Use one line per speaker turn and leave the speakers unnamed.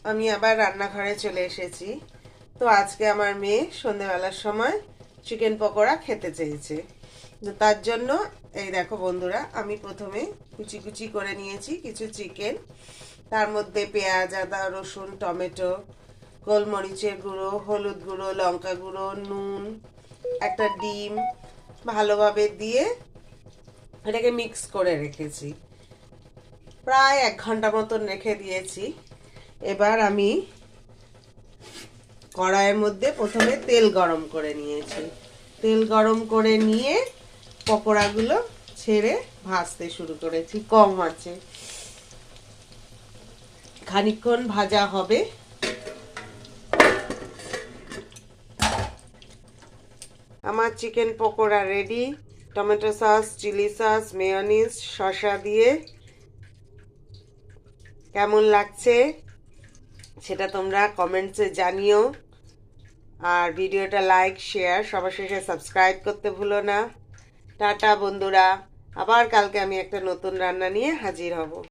আমি আবার রান্নাঘরে চলে এসেছি। তো আজকে আমার মেয়ে সন্ধেবেলার সময় চিকেন পকোড়া খেতে চেয়েছে। তো তার জন্য এই দেখো বন্ধুরা, আমি প্রথমে কুচি কুচি করে নিয়েছি কিছু চিকেন। তার মধ্যে পেঁয়াজ, আদা, রসুন, টমেটো, গোলমরিচের গুঁড়ো, হলুদ গুঁড়ো, লঙ্কা গুঁড়ো, নুন, একটা ডিম ভালোভাবে দিয়ে এটাকে মিক্স করে রেখেছি। প্রায় 1 ঘন্টা মতন রেখে দিয়েছি। এবার আমি কড়াইয়ের মধ্যে প্রথমে তেল গরম করে নিয়েছি। তেল গরম করে নিয়ে পকোড়াগুলো ছেড়ে ভাজতে শুরু করেছি কম আঁচে। খানিকক্ষণ ভাজা হবে। আমার chicken pakora ready. Tomato sauce, chilli sauce, mayonnaise, শসা দিয়ে কেমন লাগছে সেটা তোমরা কমেন্টসে জানিও। আর ভিডিওটা লাইক, শেয়ার, সবার শেষে সাবস্ক্রাইব করতে ভুলো না। টাটা বন্ধুরা, আবার কালকে আমি একটা নতুন রান্না নিয়ে হাজির হব।